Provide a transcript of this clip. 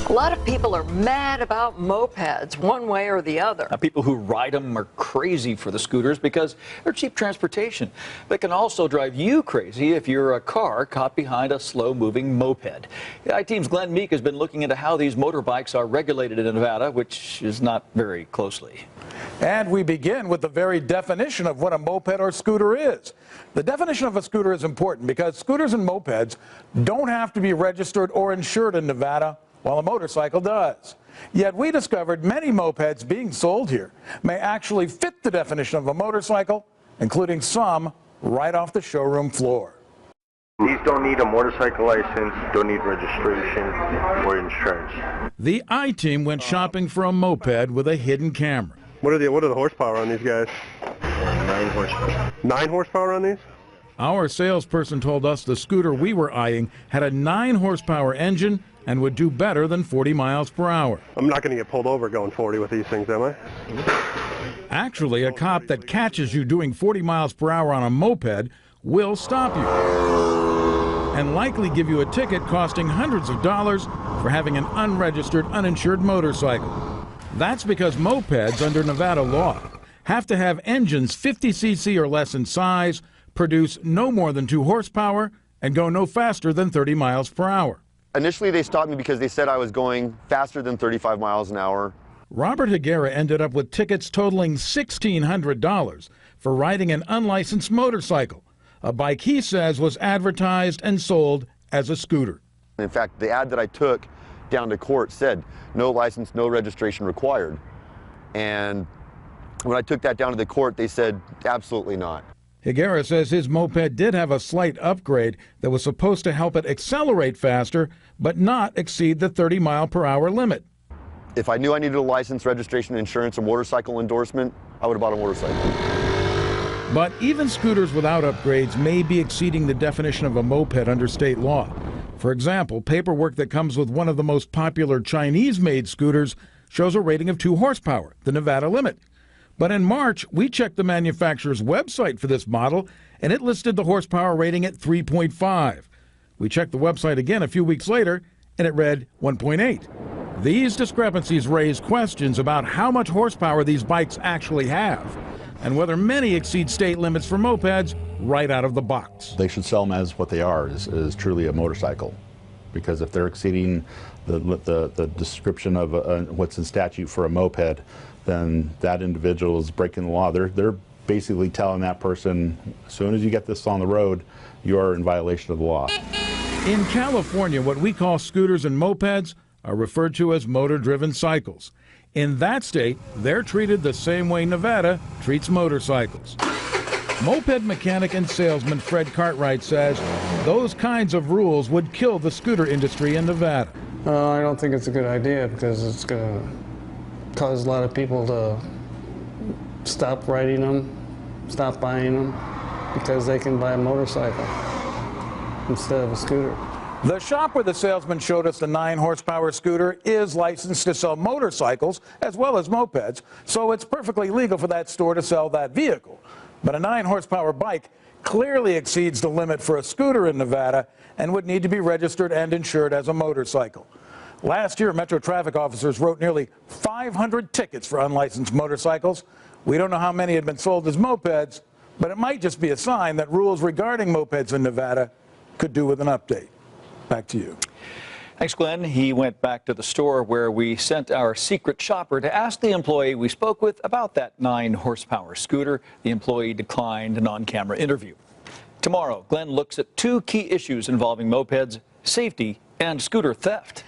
A lot of people are mad about mopeds, one way or the other. Now, people who ride them are crazy for the scooters because they're cheap transportation. They can also drive you crazy if you're a car caught behind a slow-moving moped. The I-Team's Glenn Meek has been looking into how these motorbikes are regulated in Nevada, which is not very closely. And we begin with the very definition of what a moped or scooter is. The definition of a scooter is important because scooters and mopeds don't have to be registered or insured in Nevada, while a motorcycle does. Yet we discovered many mopeds being sold here may actually fit the definition of a motorcycle, including some right off the showroom floor. These don't need a motorcycle license, don't need registration or insurance. The I-Team went shopping for a moped with a hidden camera. What are the horsepower on these guys? 9 horsepower. 9 horsepower on these? Our salesperson told us the scooter we were eyeing had a 9 horsepower engine and would do better than 40 miles per hour. I'm not going to get pulled over going 40 with these things, am I? Actually, a cop that catches you doing 40 miles per hour on a moped will stop you and likely give you a ticket costing hundreds of dollars for having an unregistered, uninsured motorcycle. That's because mopeds, under Nevada law, have to have engines 50 cc or less in size, produce no more than 2 horsepower, and go no faster than 30 miles per hour. Initially, they stopped me because they said I was going faster than 35 miles an hour. Robert Higuera ended up with tickets totaling $1,600 for riding an unlicensed motorcycle, a bike he says was advertised and sold as a scooter. In fact, the ad that I took down to court said no license, no registration required. And when I took that down to the court, they said absolutely not. Higuera says his moped did have a slight upgrade that was supposed to help it accelerate faster, but not exceed the 30-mile-per-hour limit. If I knew I needed a license, registration, insurance, or motorcycle endorsement, I would have bought a motorcycle. But even scooters without upgrades may be exceeding the definition of a moped under state law. For example, paperwork that comes with one of the most popular Chinese-made scooters shows a rating of 2 horsepower, the Nevada limit. But in March, we checked the manufacturer's website for this model, and it listed the horsepower rating at 3.5. We checked the website again a few weeks later, and it read 1.8. These discrepancies raise questions about how much horsepower these bikes actually have, and whether many exceed state limits for mopeds right out of the box. They should sell them as what they are, is truly a motorcycle. Because if they're exceeding the description of what's in statute for a moped, then that individual is breaking the law. They're basically telling that person, as soon as you get this on the road, you're in violation of the law. In California, what we call scooters and mopeds are referred to as motor-driven cycles. In that state, they're treated the same way Nevada treats motorcycles. Moped mechanic and salesman Fred Cartwright says those kinds of rules would kill the scooter industry in Nevada. I don't think it's a good idea because it's going to cause a lot of people to stop riding them, stop buying them, because they can buy a motorcycle instead of a scooter. The shop where the salesman showed us the 9 horsepower scooter is licensed to sell motorcycles as well as mopeds, so it's perfectly legal for that store to sell that vehicle. But a 9 horsepower bike clearly exceeds the limit for a scooter in Nevada and would need to be registered and insured as a motorcycle. Last year, Metro traffic officers wrote nearly 500 tickets for unlicensed motorcycles. We don't know how many had been sold as mopeds, but it might just be a sign that rules regarding mopeds in Nevada could do with an update. Back to you. Thanks, Glenn. He went back to the store where we sent our secret shopper to ask the employee we spoke with about that 9 horsepower scooter. The employee declined an on-camera interview. Tomorrow, Glenn looks at 2 key issues involving mopeds, safety and scooter theft.